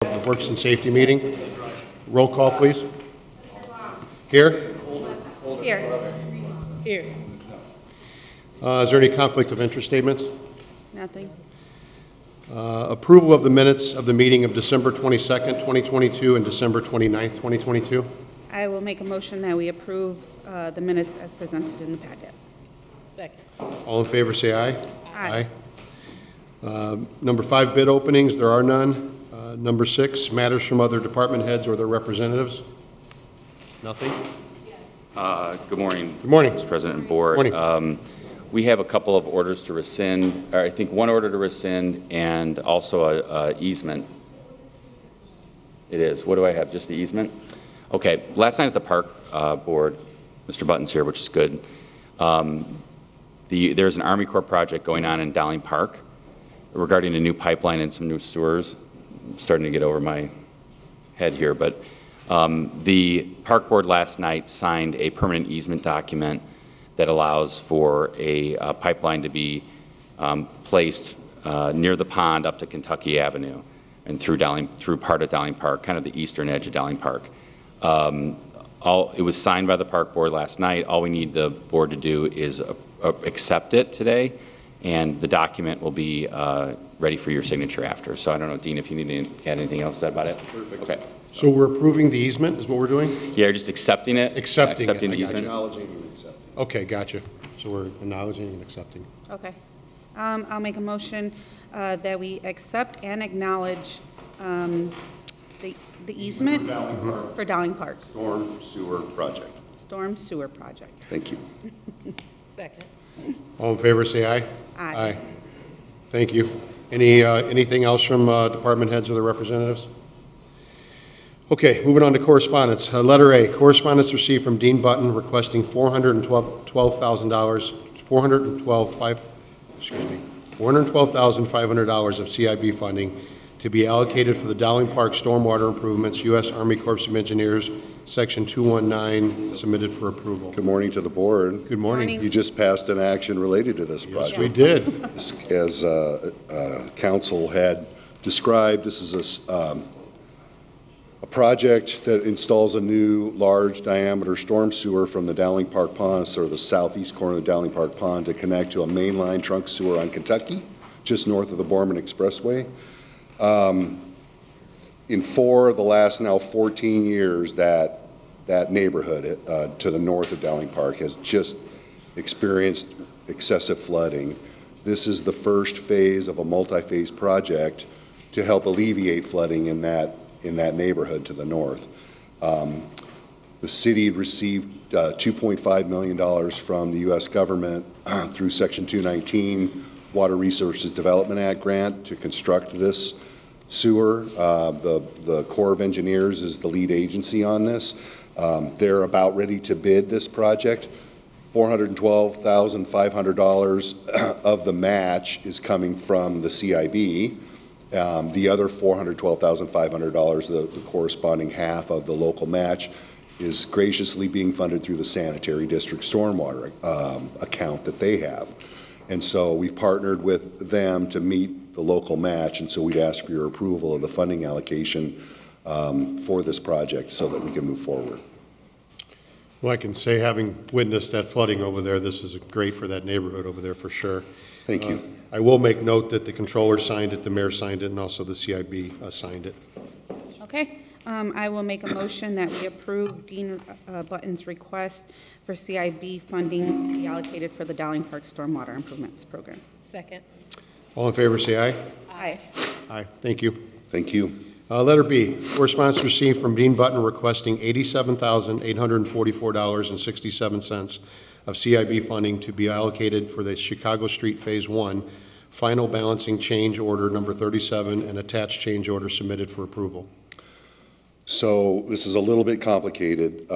The Works and Safety meeting. Roll call, please. Here? Here. Here. Is there any conflict of interest statements? Nothing. Approval of the minutes of the meeting of December 22nd, 2022 and December 29th, 2022. I will make a motion that we approve the minutes as presented in the packet. Second. All in favor, say aye. Aye. Number 5, bid openings. There are none. Number 6, matters from other department heads or their representatives. Nothing. Good morning. Good morning. Mr. President and Board. Morning. We have a couple of orders to rescind, or I think one order to rescind and also a easement. It is. What do I have? Just the easement? Okay. Last night at the Park Board, Mr. Button's here, which is good. There's an Army Corps project going on in Dowling Park regarding a new pipeline and some new sewers. I'm starting to get over my head here, but the Park Board last night signed a permanent easement document that allows for a pipeline to be placed near the pond up to Kentucky Avenue and through part of Dowling Park, kind of the eastern edge of Dowling Park. It was signed by the Park Board last night. All we need the board to do is accept it today, and the document will be ready for your signature after. So I don't know, Dean, if you need to add anything else about it. Perfect. Okay. So we're approving the easement is what we're doing? Yeah, you're just accepting it? Accepting it. Accepting the easement? Acknowledging and accepting. Okay, gotcha. So we're acknowledging and accepting. Okay. I'll make a motion that we accept and acknowledge the easement for Dowling Park. Storm sewer project. Storm sewer project. Thank you. Second. All in favor, say aye. Aye. Thank you. Anything else from department heads or their representatives? Okay, moving on to correspondence. Letter A, correspondence received from Dean Button requesting $412,500 of CIB funding to be allocated for the Dowling Park stormwater improvements, U.S. Army Corps of Engineers, Section 219, submitted for approval. Good morning to the board. Good morning. Morning. You just passed an action related to this Yes, project. we did. As council had described, this is a project that installs a new large diameter storm sewer from the Dowling Park Pond, sort of the southeast corner of the Dowling Park Pond, to connect to a mainline trunk sewer on Kentucky, just north of the Borman Expressway. In 4 of the last now 14 years, that neighborhood to the north of Dowling Park has just experienced excessive flooding. This is the first phase of a multi-phase project to help alleviate flooding in that neighborhood to the north. The city received $2.5 million from the U.S. government through Section 219 Water Resources Development Act grant to construct this sewer. The Corps of Engineers is the lead agency on this. They're about ready to bid this project. $412,500 of the match is coming from the CIB. The other $412,500, the corresponding half of the local match, is graciously being funded through the sanitary district stormwater account that they have. And so we've partnered with them to meet the local match, and so we'd ask for your approval of the funding allocation for this project so that we can move forward. Well, I can say, having witnessed that flooding over there, this is great for that neighborhood over there for sure. Thank you. I will make note that the controller signed it, the mayor signed it, and also the CIB signed it. Okay. I will make a motion that we approve Dean Button's request for CIB funding to be allocated for the Dowling Park Stormwater Improvements Program. Second. All in favor, say aye. Aye. Aye. Thank you. Thank you. Letter B, correspondence received from Dean Button requesting $87,844.67 of CIB funding to be allocated for the Chicago Street Phase 1 final balancing change order number 37 and attached change order submitted for approval. So this is a little bit complicated.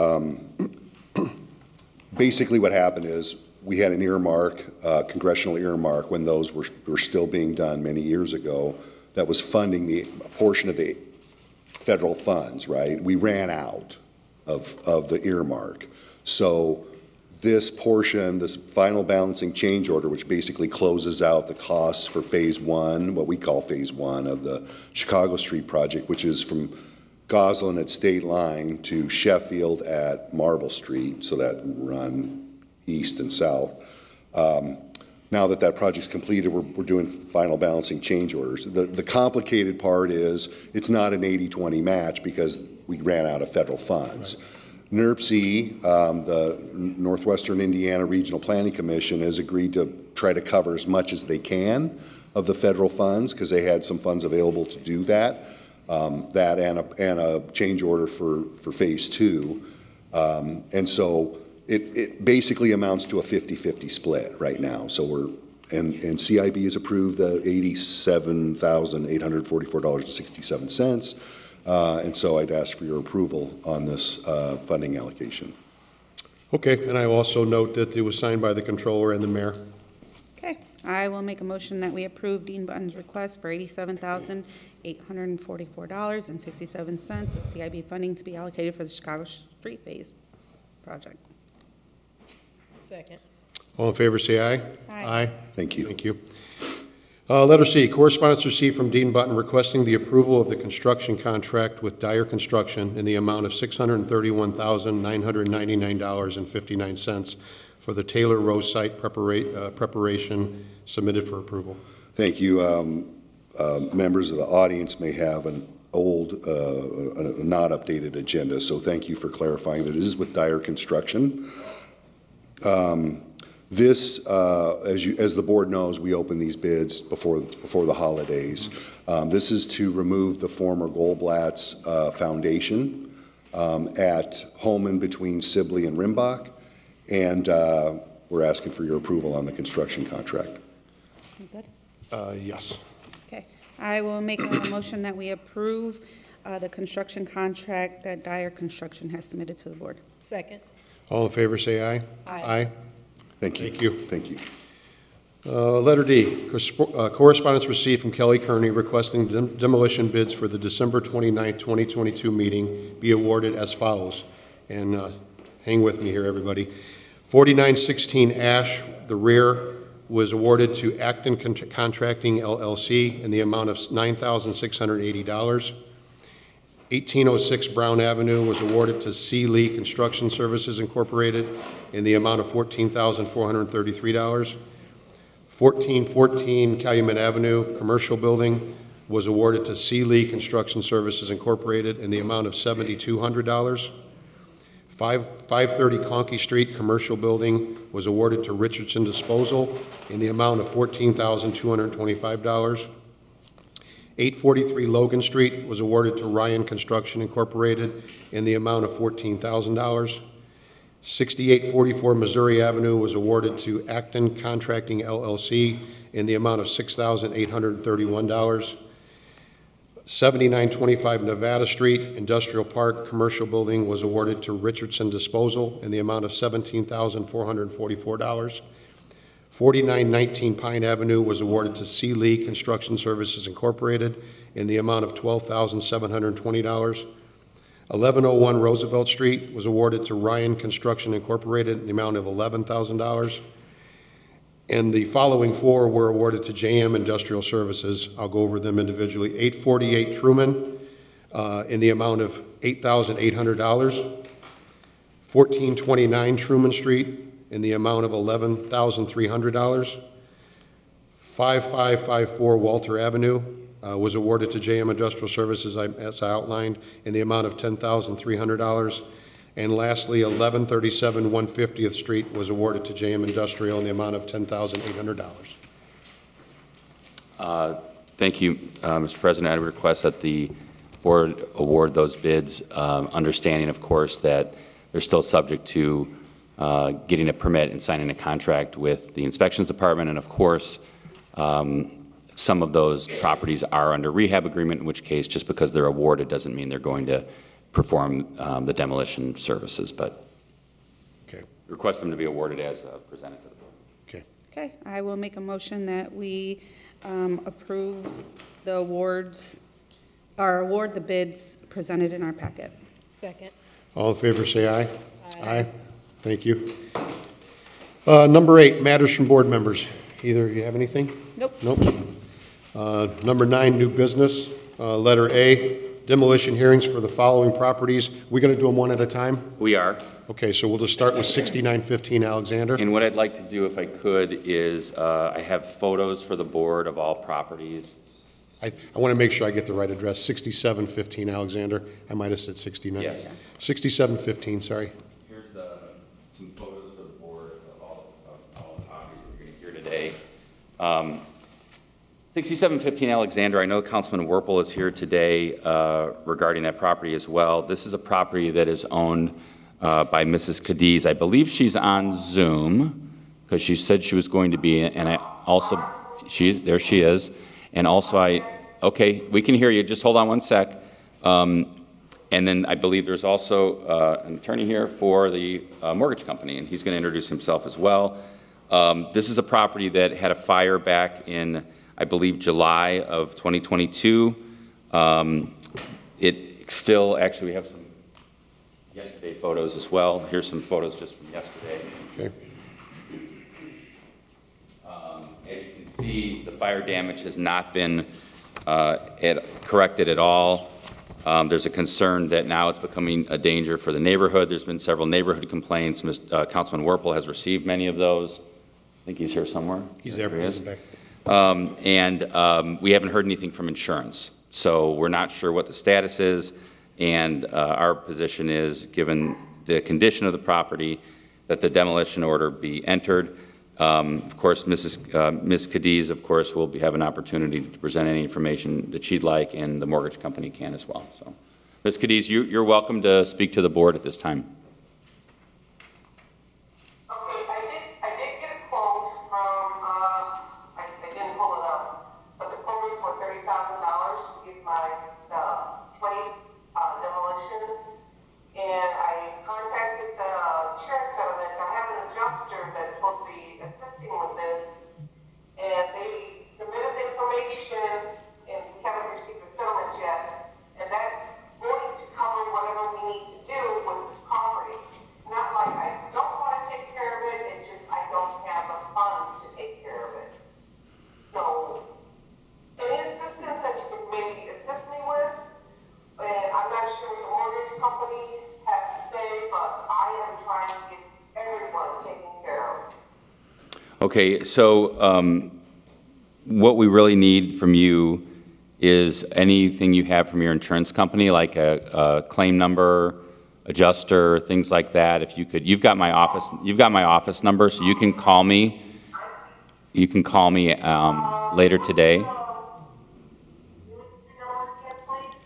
Basically what happened is we had an earmark, congressional earmark, when those were still being done many years ago, that was funding a portion of the federal funds, right? We ran out of the earmark. So this portion, this final balancing change order, which basically closes out the costs for phase one, what we call phase one of the Chicago Street project, which is from Goslin at State Line to Sheffield at Marble Street, so that run east and south. Now that that project's completed, we're doing final balancing change orders. The complicated part is it's not an 80-20 match because we ran out of federal funds. Right. NERC, the Northwestern Indiana Regional Planning Commission, has agreed to try to cover as much as they can of the federal funds because they had some funds available to do that. That and a change order for phase two. And so it basically amounts to a 50-50 split right now. So and CIB has approved the $87,844.67. And so I'd ask for your approval on this funding allocation. Okay, and I will also note that it was signed by the controller and the mayor. Okay, I will make a motion that we approve Dean Button's request for $87,844.67 of CIB funding to be allocated for the Chicago Street Phase project. Second. All in favor, say aye. Aye. Thank you. Thank you. Letter C, correspondence received from Dean Button requesting the approval of the construction contract with Dyer Construction in the amount of $631,999.59 for the Taylor Row site preparation submitted for approval. Thank you. Members of the audience may have an old, not updated agenda, so thank you for clarifying that this is with Dyer Construction. This, as the board knows, we open these bids before the holidays. This is to remove the former Goldblatt's foundation at Holman between Sibley and Rimbach, and we're asking for your approval on the construction contract. You good? Yes. Okay, I will make a motion that we approve the construction contract that Dyer Construction has submitted to the board. Second. All in favor, say aye. Aye. Thank you. Thank you. Thank you. Letter D, correspondence received from Kelly Kearney requesting demolition bids for the December 29, 2022 meeting be awarded as follows. And hang with me here, everybody. 4916 Ash, the rear, was awarded to Acton Contracting, LLC in the amount of $9,680. 1806 Brown Avenue was awarded to C. Lee Construction Services Incorporated in the amount of $14,433. 1414 Calumet Avenue Commercial Building was awarded to C. Lee Construction Services Incorporated in the amount of $7,200. 530 Conkey Street Commercial Building was awarded to Richardson Disposal in the amount of $14,225. 843 Logan Street was awarded to Ryan Construction Incorporated in the amount of $14,000. 6844 Missouri Avenue was awarded to Acton Contracting LLC in the amount of $6,831. 7925 Nevada Street Industrial Park Commercial Building was awarded to Richardson Disposal in the amount of $17,444. 4919 Pine Avenue was awarded to C. Lee Construction Services Incorporated in the amount of $12,720. 1101 Roosevelt Street was awarded to Ryan Construction Incorporated in the amount of $11,000. And the following four were awarded to JM Industrial Services. I'll go over them individually. 848 Truman in the amount of $8,800. 1429 Truman Street in the amount of $11,300. 5554 Walter Avenue was awarded to JM Industrial Services, as I outlined, in the amount of $10,300. And lastly, 1137 150th Street was awarded to JM Industrial in the amount of $10,800. Thank you, Mr. President. I would request that the board award those bids, understanding, of course, that they're still subject to getting a permit and signing a contract with the inspections department. And of course, some of those properties are under rehab agreement, in which case, just because they're awarded doesn't mean they're going to perform the demolition services, but Okay. request them to be awarded as presented to the board. Okay. Okay, I will make a motion that we approve the awards, or award the bids presented in our packet. Second. All in favor, say aye. Aye. Thank you. Number 8, matters from board members. Either of you have anything? Nope. Nope. Number 9, new business. Letter A, demolition hearings for the following properties. We're going to do them one at a time? We are. Okay, so we'll just start with 6915 Alexander. And what I'd like to do, if I could, is I have photos for the board of all properties. I want to make sure I get the right address, 6715 Alexander. I might have said 69. Yes. 6715, sorry. Here's some photos for the board of all the properties we're going to hear today. 6715 Alexander, I know Councilman Werpel is here today regarding that property as well. This is a property that is owned by Mrs. Cadiz. I believe she's on Zoom because she said she was going to be, and I also, there she is. And also okay, we can hear you. Just hold on one sec. And then I believe there's also an attorney here for the mortgage company, and he's going to introduce himself as well. This is a property that had a fire back in, I believe, July of 2022. It still, actually, we have some yesterday photos as well. Here's some photos just from yesterday. Okay. As you can see, the fire damage has not been corrected at all. There's a concern that now it's becoming a danger for the neighborhood. There's been several neighborhood complaints. Councilman Werpel has received many of those. I think he's here somewhere. He's there. He is. Back. And we haven't heard anything from insurance. So we're not sure what the status is. And our position is, given the condition of the property, that the demolition order be entered. Of course, Ms. Cadiz, of course, will have an opportunity to present any information that she'd like, and the mortgage company can as well. So, Ms. Cadiz, you're welcome to speak to the board at this time. Okay, I did get a quote from, I didn't pull it up, but the quote is for $30,000 to get my place demolition, and I contacted the insurance settlement. I have an adjuster that's supposed to be assisting with this, and they submitted the information, and we haven't received the settlement yet, and that's going to cover whatever we need to do with this property. It's not like I don't want to take care of it, it's just I don't have the funds to take care of it. So, any assistance that you could maybe assist me with, and I'm not sure what the mortgage company has to say, but I am trying to get everyone taken care of. Okay, so what we really need from you is anything you have from your insurance company, like a claim number, adjuster, things like that. If you could, you've got my office number, so you can call me. You can call me later today.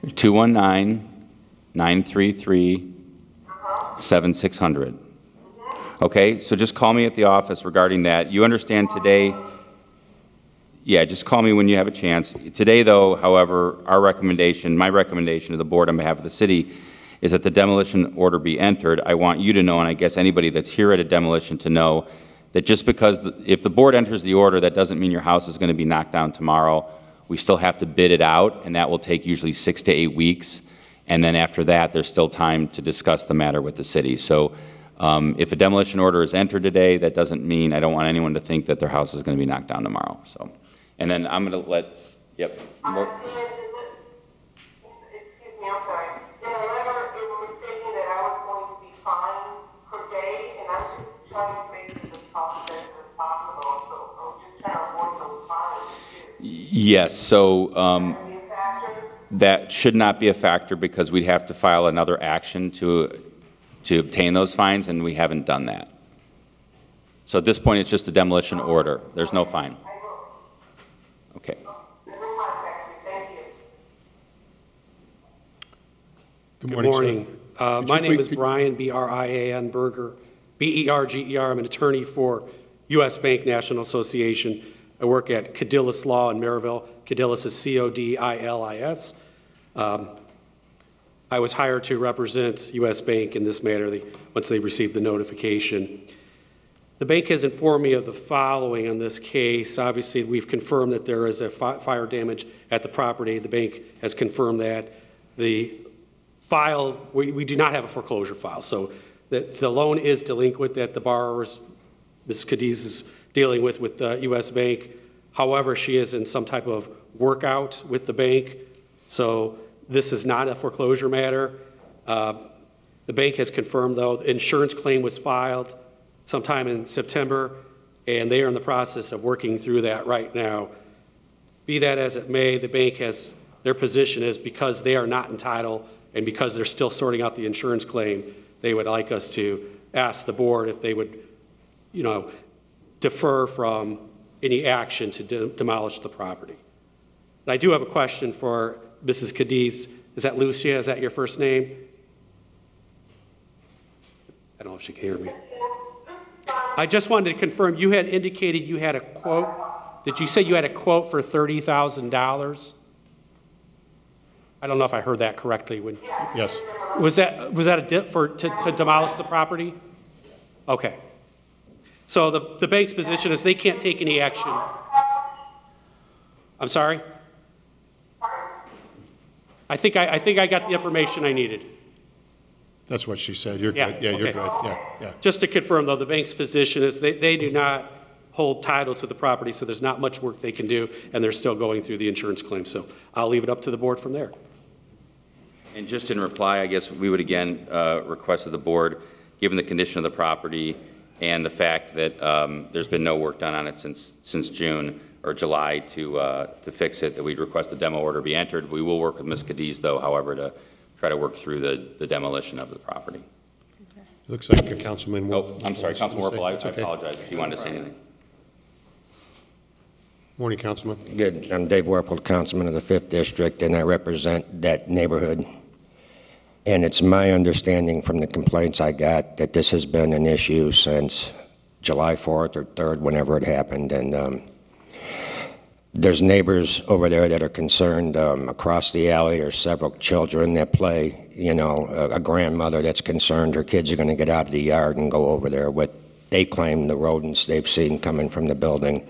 219-933-7600. Okay, so just call me at the office regarding that. You understand today, yeah, just call me when you have a chance. Today, though, however, my recommendation to the board on behalf of the city is that the demolition order be entered. I want you to know, and I guess anybody that's here at a demolition to know, that just because, if the board enters the order, that doesn't mean your house is going to be knocked down tomorrow. We still have to bid it out, and that will take usually 6 to 8 weeks. And then after that, there's still time to discuss the matter with the city. So if a demolition order is entered today, that doesn't mean, I don't want anyone to think that their house is going to be knocked down tomorrow. So, and then I'm going to let, yep. Excuse me, I'm sorry. In the letter, it was stating that I was going to be fined per day, and I'm just trying to make it as cost effective as possible. So I'm just trying to avoid those fines too. Yes, so that should not be a factor because we'd have to file another action to obtain those fines, and we haven't done that. So at this point, it's just a demolition order. There's no fine. Okay. Thank you. Good Good morning. My name is Brian, B-R-I-A-N, Berger, B-E-R-G-E-R. I'm an attorney for U.S. Bank National Association. I work at Cadillis Law in Maryville. Cadillis is C-O-D-I-L-I-S. I was hired to represent U.S. Bank in this matter once they received the notification. The bank has informed me of the following on this case. Obviously, we've confirmed that there is a fire damage at the property. The bank has confirmed that. The file, we do not have a foreclosure file, so the loan is delinquent, that the borrowers Ms. Cadiz is dealing with U.S. Bank. However, she is in some type of workout with the bank, so this is not a foreclosure matter. The bank has confirmed, though, the insurance claim was filed sometime in September, and they are in the process of working through that right now. Be that as it may, the bank has, their position is because they are not entitled and because they're still sorting out the insurance claim, they would like us to ask the board if they would, defer from any action to demolish the property. And I do have a question for Mrs. Cadiz. Is that Lucia? Is that your first name? I don't know if she can hear me. I just wanted to confirm, you had indicated you had a quote. Did you say you had a quote for $30,000? I don't know if I heard that correctly. Yes. Was that a dip to demolish the property? Okay. So the bank's position is they can't take any action. I'm sorry? I think I got the information I needed. That's what she said. You're Yeah, good. Yeah, you're okay. good. Yeah. Just to confirm, though, the bank's position is they do not hold title to the property, so there's not much work they can do, and they're still going through the insurance claim. So I'll leave it up to the board from there. And just in reply, I guess we would again request of the board, given the condition of the property and the fact that there's been no work done on it since June or July to fix it, that we'd request the demo order be entered. We will work with Ms. Cadiz, though, however, to try to work through the demolition of the property. It looks like a Councilman. Oh, I'm sorry, Councilman Warple, I okay. apologize if you wanted to say anything. Morning, Councilman. Good. I'm Dave Warple, Councilman of the 5th District, and I represent that neighborhood. And it's my understanding from the complaints I got that this has been an issue since July 4th or 3rd, whenever it happened. And there's neighbors over there that are concerned. Across the alley, there's several children that play. A grandmother that's concerned her kids are going to get out of the yard and go over there. What they claim the rodents they've seen coming from the building.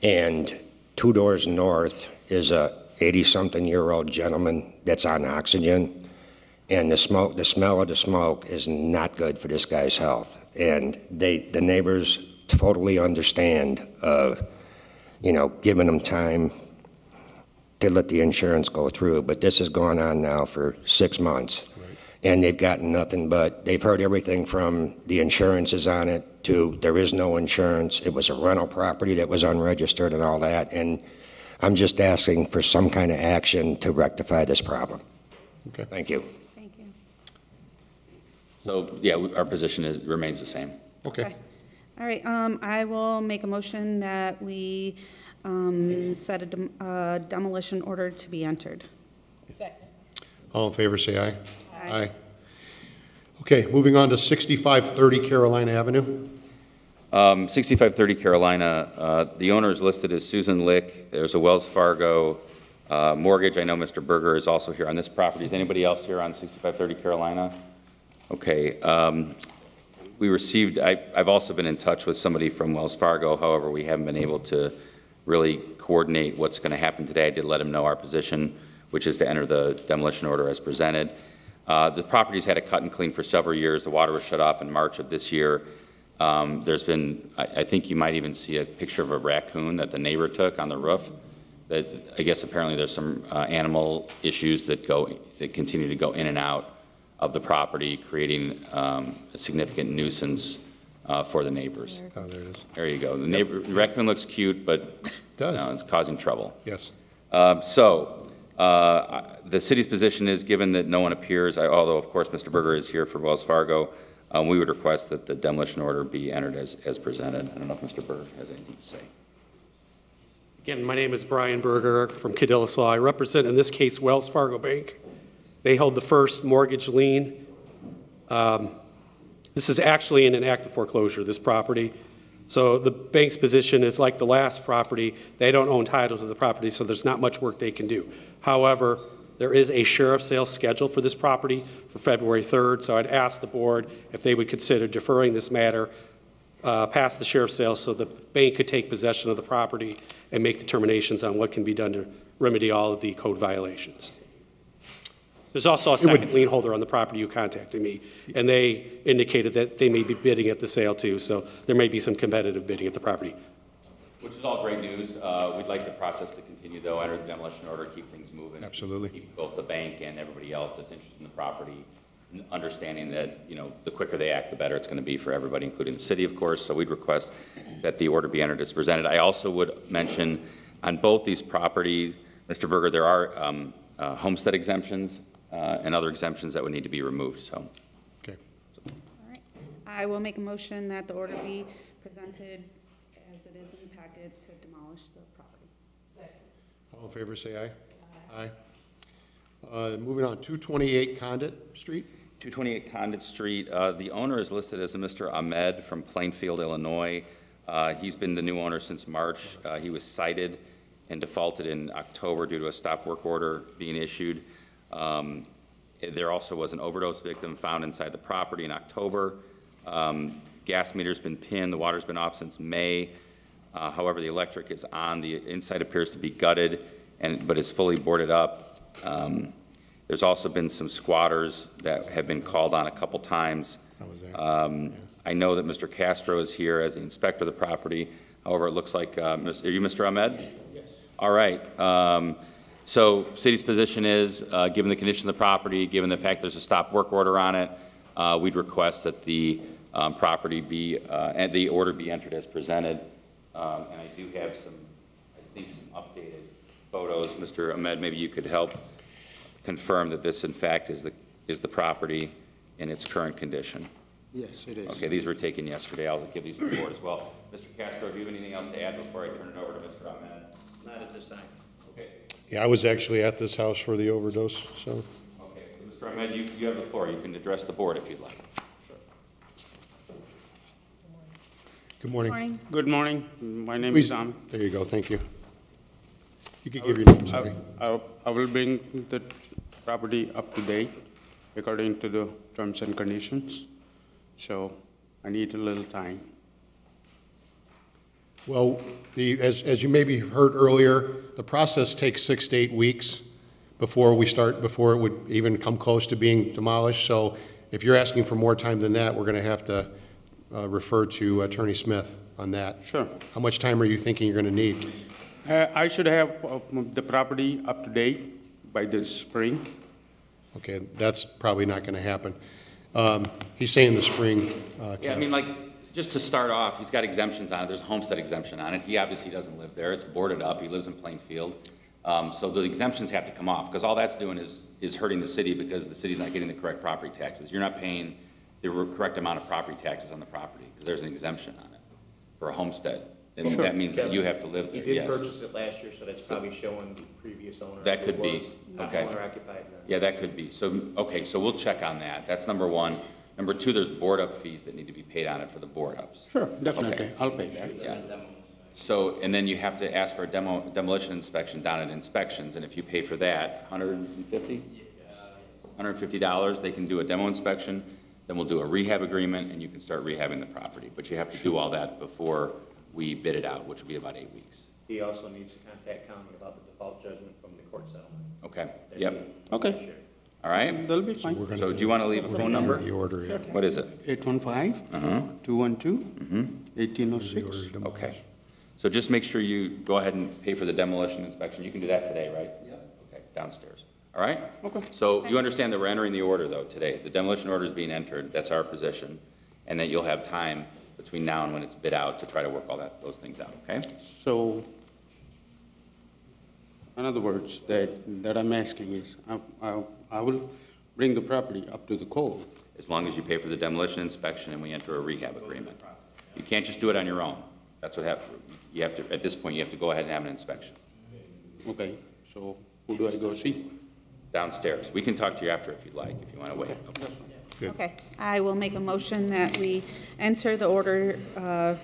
And 2 doors north is a 80-something-year-old gentleman that's on oxygen. And the smell of the smoke is not good for this guy's health. And the neighbors totally understand, giving them time to let the insurance go through. But this has gone on now for 6 months. Right. And they've gotten nothing but, they've heard everything from the insurance is on it to there is no insurance. It was a rental property that was unregistered and all that. And I'm just asking for some kind of action to rectify this problem. Okay. Thank you. Thank you. So, yeah, our position remains the same. Okay. All right, I will make a motion that we set a demolition order to be entered. Second. All in favor, say aye. Aye. Okay, moving on to 6530 Carolina Avenue. 6530 Carolina, the owner is listed as Susan Lick. There's a Wells Fargo mortgage. I know Mr. Berger is also here on this property. Is anybody else here on 6530 Carolina? Okay. We received, I've also been in touch with somebody from Wells Fargo. However, we haven't been able to really coordinate what's going to happen today. I did let them know our position, which is to enter the demolition order as presented. The property's had a cut and clean for several years. The water was shut off in March of this year. There's been, I think you might even see a picture of a raccoon that the neighbor took on the roof. That I guess apparently there's some animal issues that continue to go in and out of the property, creating a significant nuisance for the neighbors. Oh, there it is. There you go. The raccoon looks cute, but It does. it's causing trouble. Yes. The city's position is, given that no one appears, although of course Mr. Berger is here for Wells Fargo, we would request that the demolition order be entered as presented. I don't know if Mr. Berger has anything to say. Again, my name is Brian Berger from Cadillus Law. I represent, in this case, Wells Fargo Bank. They hold the first mortgage lien. This is actually in an active foreclosure, this property. So the bank's position is like the last property. They don't own title to the property, so there's not much work they can do. However, there is a sheriff's sale scheduled for this property for February 3rd, so I'd ask the board if they would consider deferring this matter past the sheriff's sale so the bank could take possession of the property and make determinations on what can be done to remedy all of the code violations. There's also a second lien holder on the property who contacted me, and they indicated that they may be bidding at the sale too, so there may be some competitive bidding at the property. Which is all great news. We'd like the process to continue, though, enter the demolition order, keep things moving. Absolutely. Keep both the bank and everybody else that's interested in the property understanding that, you know, the quicker they act, the better it's going to be for everybody, including the city, of course. So we'd request that the order be entered as presented. I also would mention on both these properties, Mr. Berger, there are homestead exemptions and other exemptions that would need to be removed, so. Okay. All right. I will make a motion that the order be presented as it is in the packet to demolish the property. All in favor, say aye. Aye. Moving on, 228 Condit Street. 228 Condit Street, the owner is listed as a Mr. Ahmed from Plainfield, Illinois. He's been the new owner since March. He was cited and defaulted in October due to a stop work order being issued. There also was an overdose victim found inside the property in October. Gas meter's been pinned, the water's been off since May. However, the electric is on. The inside appears to be gutted, but is fully boarded up. There's also been some squatters that have been called on a couple times. How was that? I know that Mr. Castro is here as the inspector of the property. However, it looks like, are you Mr. Ahmed? Yes. All right. So city's position is, given the condition of the property, given the fact there's a stop work order on it, we'd request that the property be, and the order be entered as presented. And I do have some, I think, some updated photos. Mr. Ahmed, maybe you could help confirm that this, in fact, is the property in its current condition. Yes, it is. Okay, these were taken yesterday. I'll give these to the board as well. Mr. Castro, do you have anything else to add before I turn it over to Mr. Ahmed? Not at this time. Okay. Yeah, I was actually at this house for the overdose, so. Okay, so Mr. Ahmed, you have the floor. You can address the board if you'd like. Good morning. Morning. Good morning. My name Please, is Sam. there you go, thank you. You could give your name, sorry. I will bring the property up to date according to the terms and conditions. So I need a little time. Well, as you maybe heard earlier, the process takes 6 to 8 weeks before it would even come close to being demolished. So if you're asking for more time than that, we're going to have to refer to Attorney Smith on that. Sure. How much time are you thinking you're going to need? I should have the property up to date by this spring. Okay, that's probably not going to happen. He's saying the spring. Yeah, I mean, like, just to start off, he's got exemptions on it. There's a homestead exemption on it. He obviously doesn't live there. It's boarded up. He lives in Plainfield. So the exemptions have to come off, because all that's doing is hurting the city because the city's not getting the correct property taxes. You're not paying the correct amount of property taxes on the property because there's an exemption on it for a homestead. And Sure. that means that you have to live there, He did yes. purchase it last year, so that's probably showing the previous owner. That could who be, was okay. Owner occupied. Yeah, that could be. So, okay, so we'll check on that. That's number one. Number two, there's board-up fees that need to be paid on it for the board-ups. Sure, definitely. Okay. I'll pay that. Yeah. So, and then you have to ask for a demolition inspection down at inspections, and if you pay for that, $150? $150, they can do a demo inspection, then we'll do a rehab agreement, and you can start rehabbing the property. But you have to do all that before we bid it out, which will be about 8 weeks. He also needs to contact county about the default judgment from the court settlement. Okay, That'd yep. be- Okay. All right? That'll be fine. So do you want to leave a phone number? The order, yeah. What is it? 815-212-1806. Okay. So just make sure you go ahead and pay for the demolition inspection. You can do that today, right? Yep. Okay, downstairs. All right? Okay. So you understand that we're entering the order, though, today. The demolition order is being entered. That's our position. And that you'll have time between now and when it's bid out to try to work all those things out, okay? So, in other words, that I'm asking is, I will bring the property up to the code. As long as you pay for the demolition inspection and we enter a rehab agreement. You can't just do it on your own. That's what happens. You have to, at this point, you have to go ahead and have an inspection. Okay, so who do I go see? Downstairs. We can talk to you after if you'd like, if you want to wait. Okay. Good. Okay, I will make a motion that we enter the order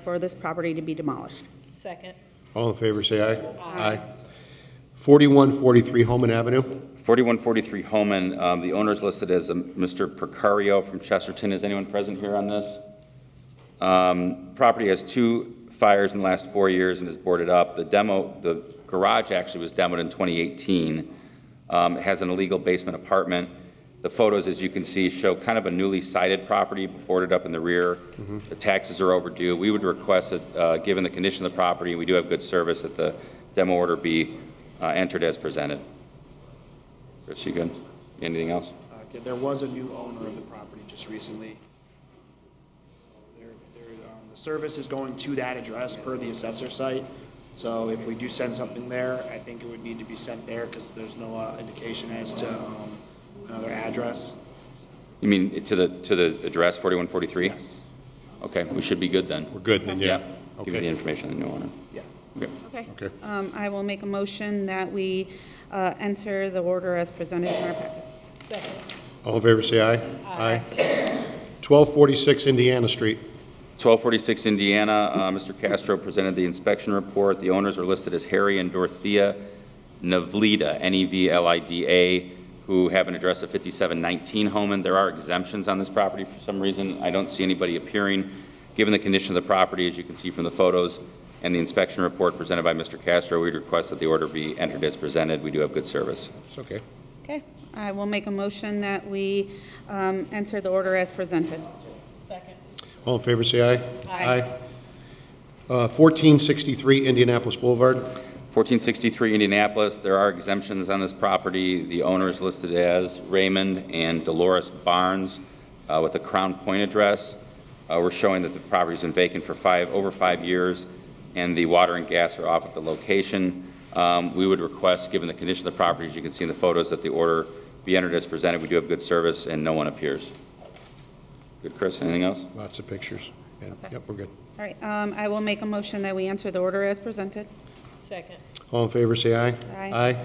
for this property to be demolished. Second. All in favor, say aye. Aye. 4143 Holman Avenue. 4143 Homan, the owner is listed as Mr. Percario from Chesterton. Is anyone present here on this? Property has 2 fires in the last 4 years and is boarded up. The garage actually was demoed in 2018. It has an illegal basement apartment. The photos, as you can see, show kind of a newly sited property, boarded up in the rear. The taxes are overdue. We would request that, given the condition of the property, we do have good service, that the demo order be entered as presented. Chris, you good? Anything else? There was a new owner of the property just recently. The service is going to that address per the assessor site. So if we do send something there, I think it would need to be sent there because there's no indication as to another address. You mean to the address 4143? Yes. Okay, we should be good then. We're good then, yeah. Give me the information on the new owner. Yeah. Okay. Okay. I will make a motion that we enter the order as presented in our packet. Second. All in favor, say aye. Aye. 1246 Indiana Street. 1246 Indiana, Mr. Castro presented the inspection report. The owners are listed as Harry and Dorothea Nevlida, Nevlida, who have an address of 5719 Hammond. There are exemptions on this property for some reason. I don't see anybody appearing. Given the condition of the property, as you can see from the photos, and the inspection report presented by Mr. Castro, we'd request that the order be entered as presented. We do have good service. It's okay. Okay. I will make a motion that we enter the order as presented. Second. All in favor, say aye. Aye. 1463 Indianapolis Boulevard. 1463 Indianapolis, there are exemptions on this property. The owner is listed as Raymond and Dolores Barnes with a Crown Point address. We're showing that the property's been vacant for over 5 years, and the water and gas are off at the location. We would request, given the condition of the property, as you can see in the photos, that the order be entered as presented. We do have good service, and no one appears. Good, Chris, anything else? Lots of pictures. Yeah. Okay. Yep, we're good. All right. I will make a motion that we enter the order as presented. Second. All in favor, say aye. Aye.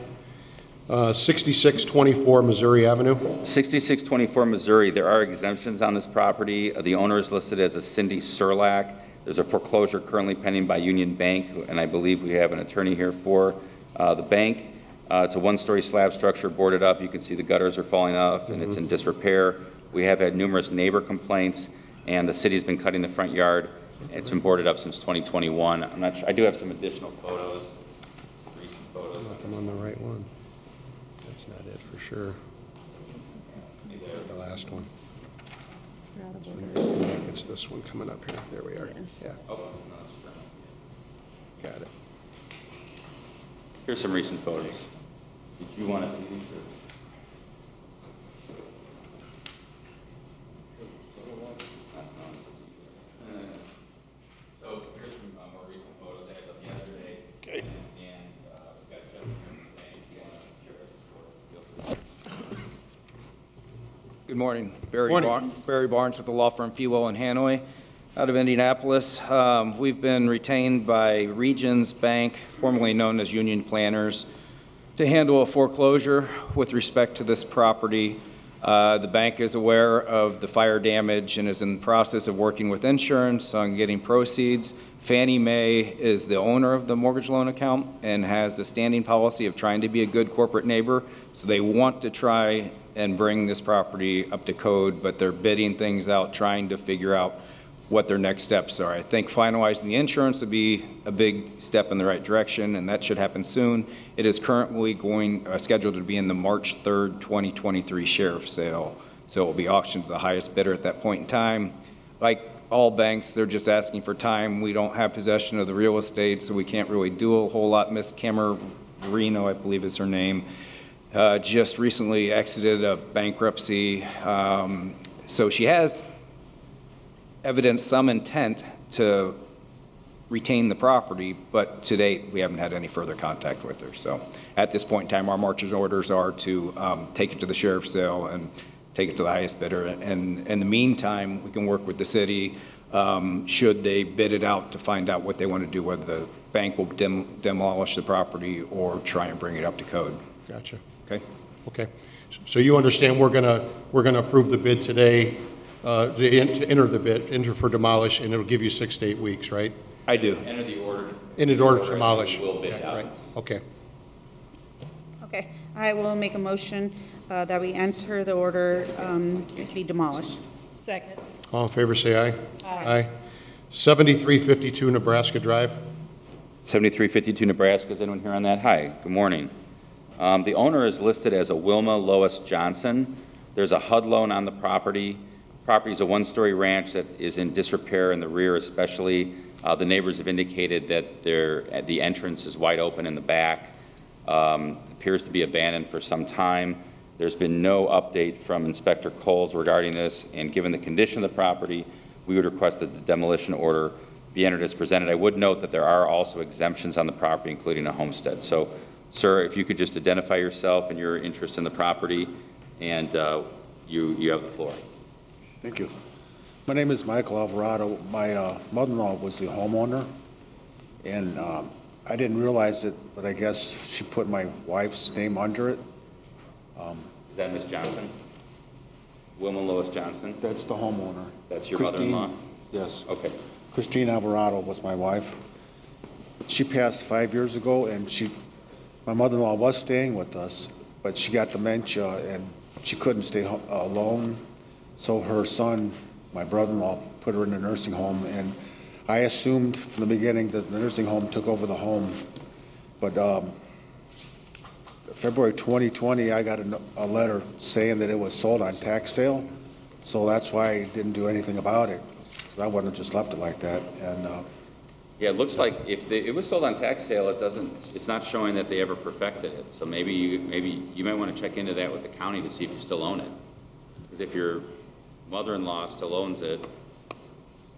6624 Missouri Avenue. 6624 Missouri, there are exemptions on this property. The owner is listed as a Cindy Serlak. There's a foreclosure currently pending by Union Bank, and I believe we have an attorney here for the bank. It's a one-story slab structure boarded up. You can see the gutters are falling off, and it's in disrepair. We have had numerous neighbor complaints, and the city's been cutting the front yard. It's been boarded up since 2021. I'm not sure. I do have some additional photos, recent photos. If I'm on the right one. That's not it for sure. It's the last one. It's this one coming up here. There we are. Yeah. Got it. Here's some recent photos. Did you want to see these? So here's some more recent photos as of yesterday. Okay. And we've got a gentleman here from the bank. If you want to share his report, feel free. Good morning. Morning. Barry Barnes with the law firm Fewell and Hanoi out of Indianapolis. We've been retained by Regions Bank, formerly known as Union Planners, to handle a foreclosure with respect to this property. The bank is aware of the fire damage and is in the process of working with insurance on getting proceeds. Fannie Mae is the owner of the mortgage loan account and has the standing policy of trying to be a good corporate neighbor. So they want to try and bring this property up to code, but they're bidding things out, trying to figure out what their next steps are. I think finalizing the insurance would be a big step in the right direction, and that should happen soon. It is currently scheduled to be in the March 3rd, 2023 sheriff's sale. So it will be auctioned to the highest bidder at that point in time. Like all banks, they're just asking for time. We don't have possession of the real estate, so we can't really do a whole lot. Miss Camerino, I believe is her name, just recently exited a bankruptcy. So she has evidenced some intent to retain the property, but to date, we haven't had any further contact with her. So at this point in time, our marching orders are to take it to the sheriff's sale and take it to the highest bidder. And in the meantime, we can work with the city should they bid it out to find out what they want to do, whether the bank will demolish the property or try and bring it up to code. Gotcha. Okay? Okay. So you understand we're gonna approve the bid today, to enter the bid, enter for demolish, and it'll give you 6 to 8 weeks, right? I do. Enter the order. In order to demolish. We'll bid Yeah, out. right. Okay. Okay. I will make a motion that we enter the order to be demolished. Second. All in favor, say aye. Aye. 7352 Nebraska Drive. 7352 Nebraska, is anyone here on that? Hi, good morning. The owner is listed as a Wilma Lois Johnson. There's a HUD loan on the property. Property is a one-story ranch that is in disrepair in the rear especially. The neighbors have indicated that the entrance is wide open in the back. Appears to be abandoned for some time. There's been no update from Inspector Coles regarding this, and given the condition of the property, we would request that the demolition order be entered as presented. I would note that there are also exemptions on the property, including a homestead. So, sir, if you could just identify yourself and your interest in the property, and you have the floor. Thank you. My name is Michael Alvarado. My mother-in-law was the homeowner, and I didn't realize it, but I guess she put my wife's name under it. Is that Ms. Johnson? Wilma Lois Johnson? That's the homeowner. That's your Christine, mother-in-law? Yes. Okay. Christine Alvarado was my wife. She passed 5 years ago, and my mother-in-law was staying with us, but she got dementia, and she couldn't stay alone. So her son, my brother-in-law, put her in a nursing home, and I assumed from the beginning that the nursing home took over the home. But February 2020, I got a letter saying that it was sold on tax sale, so that's why I didn't do anything about it. I wouldn't have just left it like that. And yeah, it looks like if it was sold on tax sale, it's not showing that they ever perfected it. So maybe you might want to check into that with the county to see if you still own it. Because if your mother-in-law still owns it, it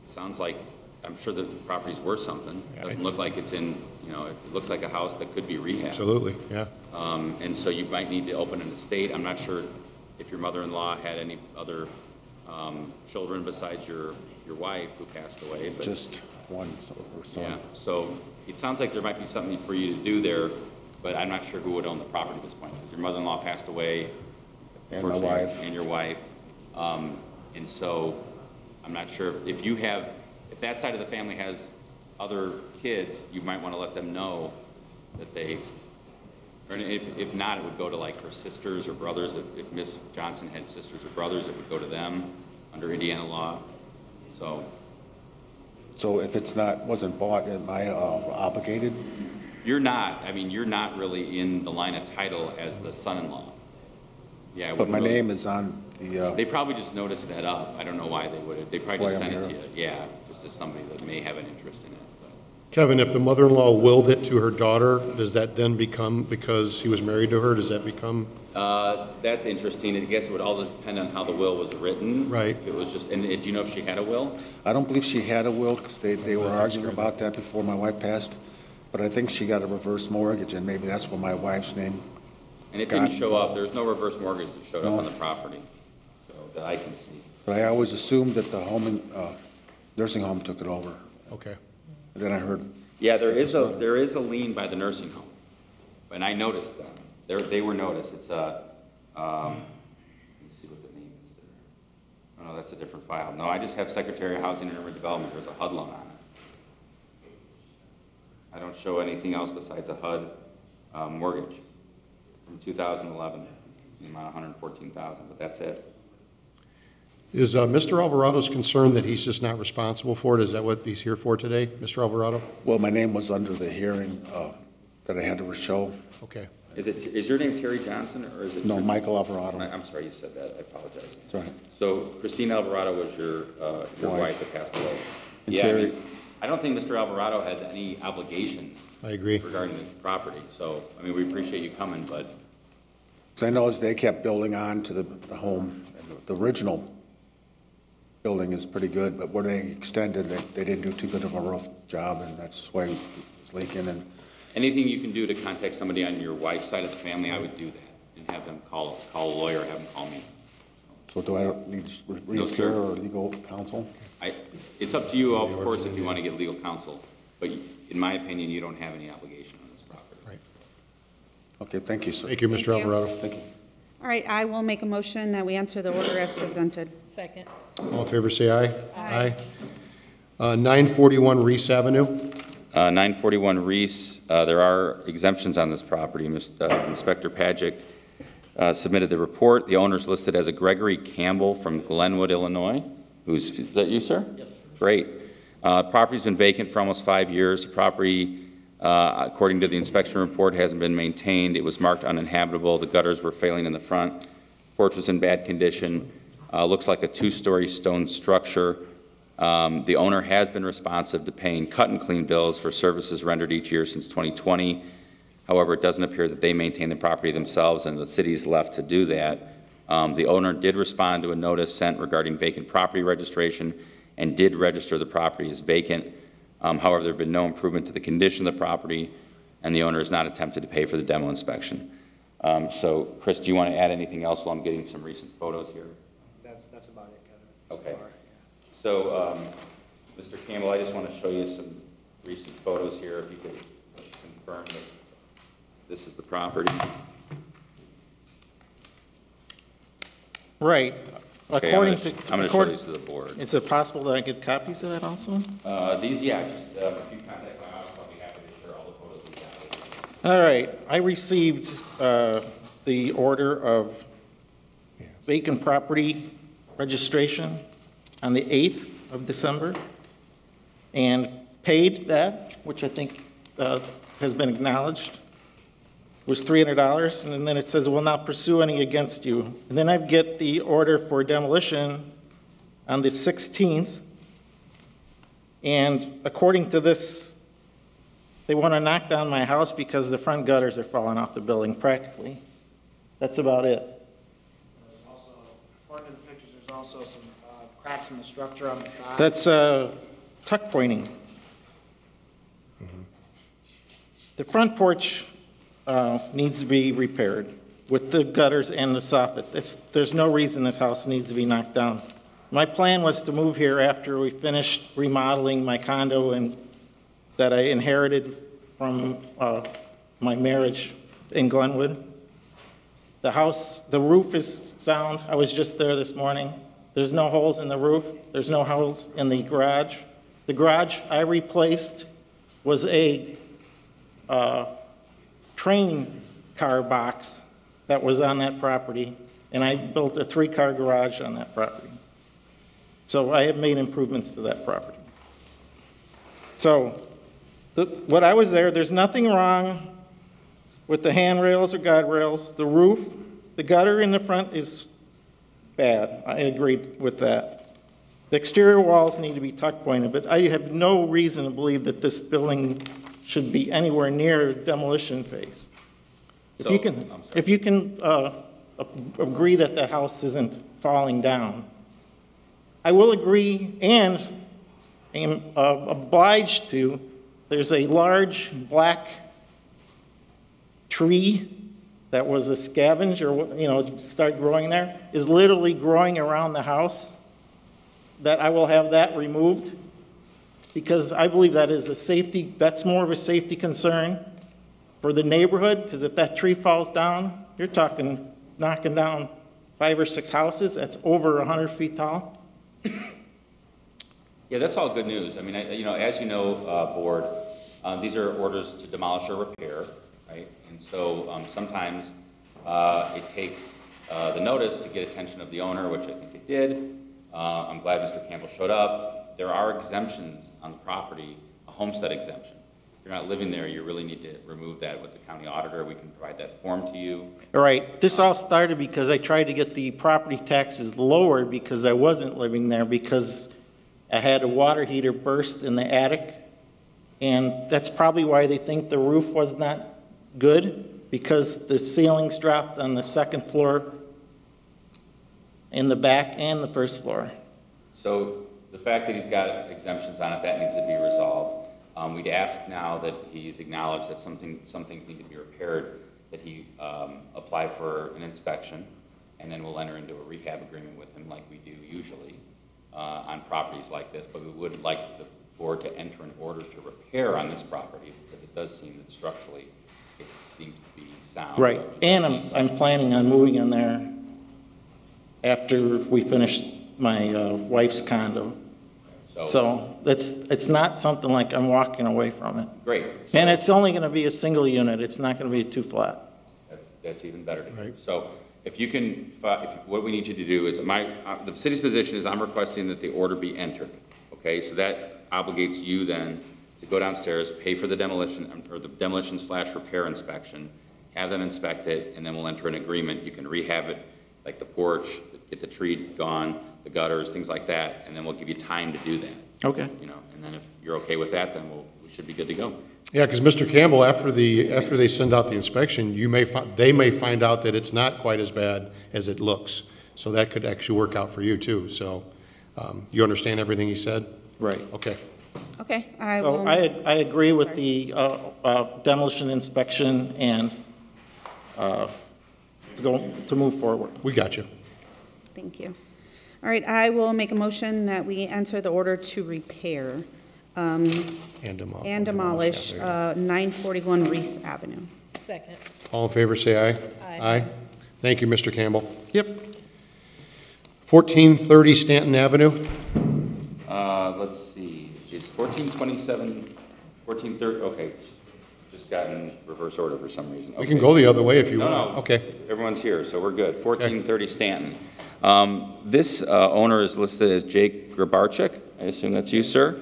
sounds like, I'm sure the property's worth something. It doesn't look like it's in, it looks like a house that could be rehabbed. Absolutely, yeah. And so you might need to open an estate. I'm not sure if your mother-in-law had any other children besides your wife who passed away. But just one or son. Yeah, so it sounds like there might be something for you to do there, but I'm not sure who would own the property at this point, because your mother-in-law passed away. And my wife. And your wife. And so I'm not sure if that side of the family has other kids, you might want to let them know that or if not, it would go to like her sisters or brothers. If Miss Johnson had sisters or brothers, it would go to them under Indiana law. So if wasn't bought, am I obligated? You're not. I mean, you're not really in the line of title as the son-in-law. Yeah. But my name is on the... They probably just noticed that up. I don't know why they would. They probably just sent it to you. Yeah, just as somebody that may have an interest in it. But. Kevin, if the mother-in-law willed it to her daughter, does that then become, because he was married to her, does that become? That's interesting. I guess it would all depend on how the will was written. Right. If it was just, and do you know if she had a will? I don't believe she had a will, because they were arguing about that before my wife passed. But I think she got a reverse mortgage, and maybe that's where my wife's name. And it didn't show up. There's no reverse mortgage that showed up on the property, so that I can see. But I always assumed that the nursing home took it over. Okay. And then I heard. Yeah, there is a lien by the nursing home, and I noticed them. They were noticed. It's a. Let me see what the name is there. Oh no, that's a different file. No, I just have Secretary of Housing and Urban Development. There's a HUD loan on it. I don't show anything else besides a HUD mortgage from 2011, the amount of $114,000, but that's it. Is Mr. Alvarado's concerned that he's just not responsible for it? Is that what he's here for today, Mr. Alvarado? Well, my name was under the hearing that I had to show. Okay. Is your name Terry Johnson, or is it? No, Michael Alvarado. I'm sorry you said that. I apologize. That's all right. So Christine Alvarado was your wife that passed away. And yeah, Terry, I don't think Mr. Alvarado has any obligation. I agree. Regarding the property. So, I mean, we appreciate you coming, but. because I know as they kept building on to the home, and the original building is pretty good, but where they extended, they didn't do too good of a roof job, and that's why it's leaking. And anything you can do to contact somebody on your wife's side of the family, I would do that, and have them call a lawyer, have them call me. So do I need to reappear or legal counsel? It's up to you, of course, if you want to get legal counsel, but in my opinion, you don't have any obligation on this property. Right. Okay, thank you, sir. Thank you, Mr. Alvarado. Thank you. All right, I will make a motion that we enter the order as presented. Second. All in favor, say aye. Aye. 941 Reese Avenue. 941 Reese, there are exemptions on this property. Inspector Pagic submitted the report. The owner's listed as a Gregory Campbell from Glenwood, Illinois. Is that you, sir? Yes. Great. Property's been vacant for almost 5 years. The property, according to the inspection report, hasn't been maintained. It was marked uninhabitable. The gutters were failing in the front. porch is in bad condition. Looks like a 2-story stone structure. The owner has been responsive to paying cut and clean bills for services rendered each year since 2020. However, it doesn't appear that they maintain the property themselves, and the city's left to do that. The owner did respond to a notice sent regarding vacant property registration and did register the property as vacant. However, there have been no improvement to the condition of the property, and the owner has not attempted to pay for the demo inspection. So, Chris, do you want to add anything else while I'm getting some recent photos here? That's about it, Kevin. Okay. So, Mr. Campbell, I just want to show you some recent photos here. If you could confirm that this is the property. Right. Okay, According I'm going to show these to the board. Is it possible that I get copies of that also? These, yeah, just if you contact my office, I'll be happy to share all the photos we got. All right. I received the order of vacant property registration on the 8th of December and paid that, which I think has been acknowledged, was $300, and then it says, will not pursue any against you. And then I get the order for demolition on the 16th, and according to this, they want to knock down my house because the front gutters are falling off the building, practically. That's about it. There's also, according to the pictures, there's also some cracks in the structure on the side. That's tuck pointing. The front porch needs to be repaired with the gutters and the soffit. There's no reason this house needs to be knocked down. My plan was to move here after we finished remodeling my condo and that I inherited from my marriage in Glenwood. The house, the roof is sound. I was just there this morning. There's no holes in the roof. There's no holes in the garage. The garage I replaced was a train car box that was on that property, and I built a 3-car garage on that property. So I have made improvements to that property. So when I was there, there's nothing wrong with the handrails or guide rails, the roof, the gutter in the front is bad. I agreed with that. The exterior walls need to be tuck pointed, but I have no reason to believe that this building should be anywhere near demolition phase. If you can agree that the house isn't falling down, I will agree and am obliged to. There's a large black tree that was a scavenge or start growing there, is literally growing around the house, that I will have that removed, because I believe that is that's more of a safety concern for the neighborhood, because if that tree falls down, you're talking knocking down 5 or 6 houses. That's over 100 feet tall. Yeah, that's all good news. I mean, as you know, board, these are orders to demolish or repair, right? And so sometimes it takes the notice to get attention of the owner, which I think it did. I'm glad Mr. Campbell showed up. There are exemptions on the property, a homestead exemption. If you're not living there, you really need to remove that with the county auditor. We can provide that form to you. All right. This all started because I tried to get the property taxes lowered because I wasn't living there, because I had a water heater burst in the attic. And that's probably why they think the roof was not good, because the ceilings dropped on the 2nd floor, in the back and the 1st floor. So the fact that he's got exemptions on it, that needs to be resolved. We'd ask now that he's acknowledged that some things need to be repaired, that he apply for an inspection, and then we'll enter into a rehab agreement with him like we do usually on properties like this. But we would like the board to enter an order to repair on this property, because it does seem that structurally it seems to be sound. Right, and I'm planning on moving in there after we finish my wife's condo. So it's not something like I'm walking away from it. Great. And it's only going to be a single unit. It's not going to be a 2-flat. That's even better to hear. So if you can, what we need you to do is, the city's position is I'm requesting that the order be entered. Okay, so that obligates you then to go downstairs, pay for the demolition, or the demolition/repair inspection, have them inspect it, and then we'll enter an agreement. You can rehab it like the porch, get the tree gone, the gutters, things like that, and then we'll give you time to do that. Okay. You know, and then if you're okay with that, then we should be good to go. Yeah, because Mr. Campbell, after they send out the inspection, they may find out that it's not quite as bad as it looks. So that could actually work out for you too. So you understand everything he said? Right. Okay. Okay, I So will. I agree with the demolition inspection and to move forward. We got you. Thank you. All right, I will make a motion that we enter the order to repair And demolish 941 Reese Avenue. Second. All in favor, say aye. Aye. Thank you, Mr. Campbell. Yep. 1430 Stanton Avenue. Let's see, it's 1427, 1430, okay, just got in reverse order for some reason. We can go the other way if you want. No, Okay. everyone's here, so we're good. 1430 Stanton. This owner is listed as Jake Grabarczyk. I assume that's you, sir,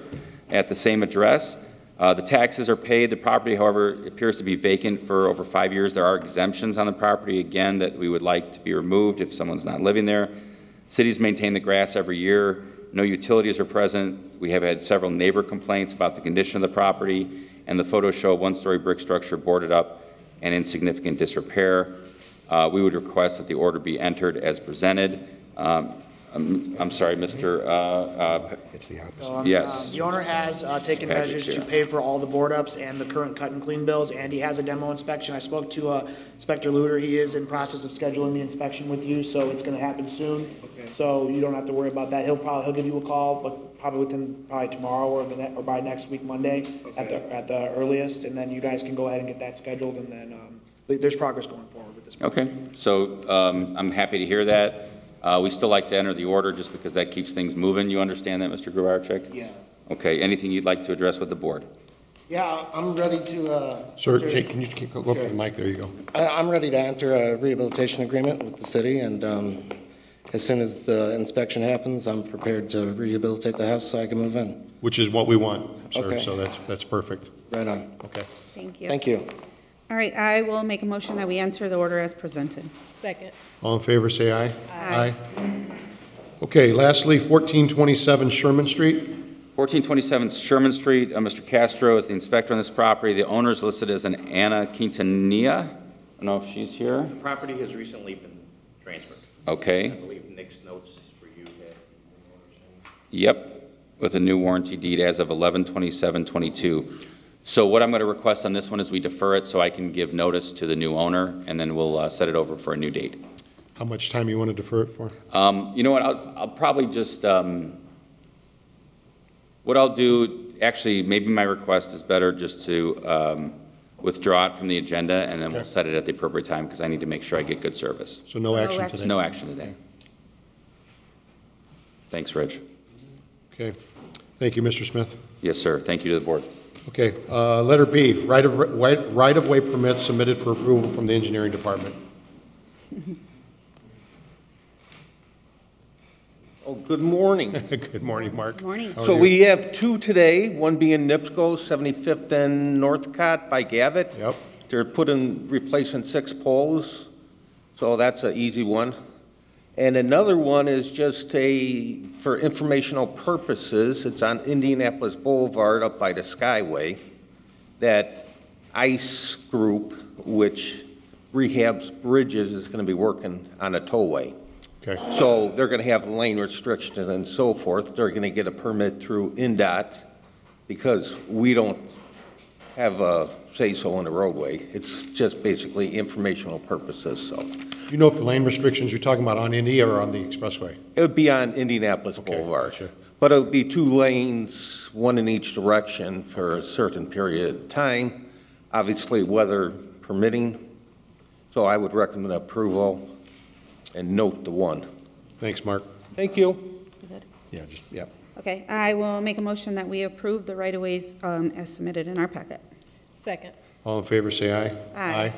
at the same address. The taxes are paid. The property, however, appears to be vacant for over 5 years. There are exemptions on the property, again, that we would like to be removed if someone's not living there. Cities maintain the grass every year. No utilities are present. We have had several neighbor complaints about the condition of the property, and the photos show a one-story brick structure boarded up and in significant disrepair. We would request that the order be entered as presented. I'm sorry, Mr. It's the opposite. Yes. The owner has taken Package, measures to yeah. pay for all the board ups and the current cut and clean bills, and he has a demo inspection. I spoke to Inspector Luter. He is in process of scheduling the inspection with you, so it's gonna happen soon. Okay. So you don't have to worry about that. He'll give you a call, but probably within tomorrow or by next week, Monday, at the earliest, and then you guys can go ahead and get that scheduled, and then there's progress going forward with this. Okay, so I'm happy to hear that. We still like to enter the order just because that keeps things moving. You understand that, Mr. Grabarczyk? Yes. Okay, anything you'd like to address with the board? Yeah, I'm ready to. Sir, Jake, can you go up to the mic? There you go. I'm ready to enter a rehabilitation agreement with the city, and as soon as the inspection happens, I'm prepared to rehabilitate the house so I can move in. Which is what we want, sir. Okay. So that's perfect. Right on. Okay. Thank you. Thank you. All right, I will make a motion that we enter the order as presented. Second. All in favor, say aye. Aye. Okay, lastly, 1427 Sherman Street. 1427 Sherman Street, Mr. Castro is the inspector on this property. The owner is listed as an Anna Quintanilla. I don't know if she's here. The property has recently been transferred. Okay. I believe Nick's notes for you had. Yep, with a new warranty deed as of 11/27/22. So what I'm going to request on this one is we defer it so I can give notice to the new owner, and then we'll set it over for a new date. How much time you want to defer it for? You know what, I'll probably just, what I'll do, actually, maybe my request is better just to withdraw it from the agenda, and then we'll Okay. set it at the appropriate time, because I need to make sure I get good service. So no action today? No action today. Thanks, Rich. Okay. Thank you, Mr. Smith. Yes, sir. Thank you to the board. Okay, letter B, right-of-way permits submitted for approval from the engineering department. Oh, good morning. Good morning, Mark. Good morning. How are So you? we have two today, one being NIPSCO, 75th and Northcott by Gavitt. Yep. They're replacing 6 poles, so that's an easy one. And another one is just for informational purposes, it's on Indianapolis Boulevard up by the Skyway, that ICE group, which rehabs bridges, is going to be working on a tollway. Okay. So they're going to have lane restrictions and so forth. They're going to get a permit through NDOT because we don't have a say-so in the roadway. It's just basically informational purposes, so. You know if the lane restrictions you're talking about on Indy or on the expressway? It would be on Indianapolis Boulevard. Gotcha. But it would be 2 lanes, one in each direction for a certain period of time, obviously weather permitting. So I would recommend approval and note the 1. Thanks, Mark. Thank you. Good. Yeah, yeah. Okay, I will make a motion that we approve the right-of-ways as submitted in our packet. Second. All in favor, say aye. Aye.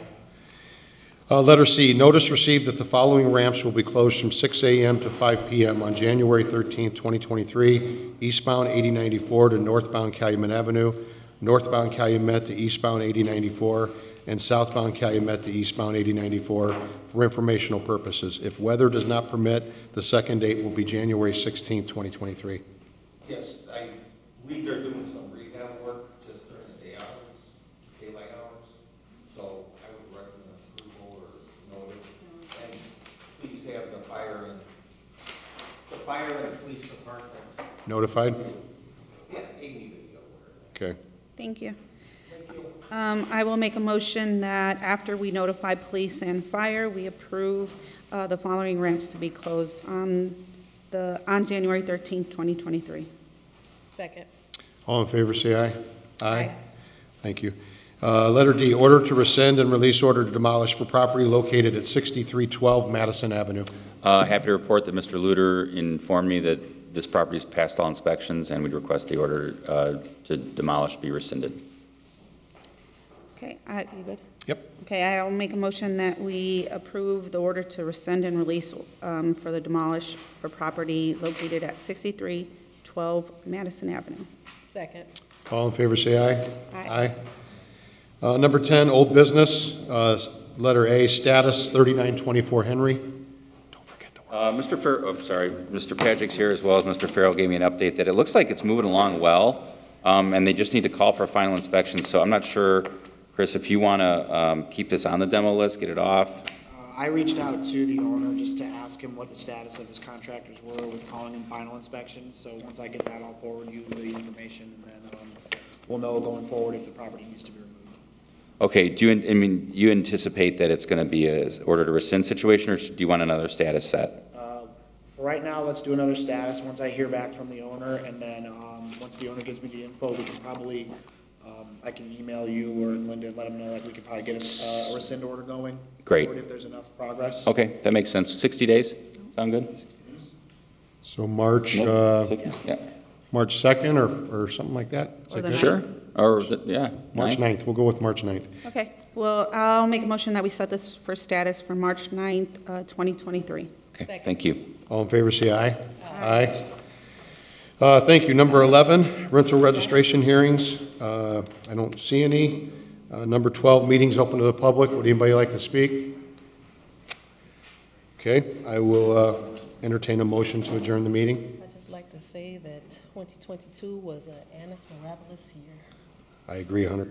Letter C, notice received that the following ramps will be closed from 6 a.m. to 5 p.m. on January 13th, 2023, eastbound 8094 to northbound Calumet Avenue, northbound Calumet to eastbound 8094, and southbound Calumet to eastbound 8094 for informational purposes. If weather does not permit, the second date will be January 16th, 2023. Yes, I believe they're doing some rehab work just during the daylight hours. So I would recommend approval or notice. And please have the fire and police department. Notified? Yeah, they need to be aware. Okay. Thank you. I will make a motion that after we notify police and fire, we approve the following ramps to be closed on January 13th, 2023. Second. All in favor, say aye. Aye. Thank you. Letter D, order to rescind and release order to demolish for property located at 6312 Madison Avenue. Happy to report that Mr. Luter informed me that this property has passed all inspections, and we'd request the order to demolish be rescinded. Okay, you good? Yep. Okay, I'll make a motion that we approve the order to rescind and release for the demolish for property located at 6312 Madison Avenue. Second. All in favor, say aye. Aye. Aye. Number 10, old business, letter A, status 3924 Henry. Mr. Pagic's here, as well as Mr. Farrell gave me an update that it looks like it's moving along well, and they just need to call for a final inspection. So I'm not sure, Chris, if you want to keep this on the demo list, get it off. I reached out to the owner just to ask him what the status of his contractors were with calling in final inspections. So once I get that, I'll forward you the information, and then we'll know going forward if the property needs to be removed. Okay, you anticipate that it's going to be an order to rescind situation, or do you want another status set? For right now, let's do another status once I hear back from the owner, and then once the owner gives me the info, we can probably, I can email you or Linda and let them know, like, we could probably get a rescind order going. Great. If there's enough progress. Okay, that makes sense. 60 days? Sound good? So March, Yeah. March 2nd or something like that? Is that good? Sure. Or, yeah. March 9th. We'll go with March 9th. Okay, well, I'll make a motion that we set this for status for March 9th, 2023. Okay, thank you. All in favor, say aye. Aye. Thank you. Number 11, rental registration hearings. I don't see any. Number 12, meetings open to the public. Would anybody like to speak? Okay, I will entertain a motion to adjourn the meeting. I'd just like to say that 2022 was an annus mirabilis year. I agree 100%.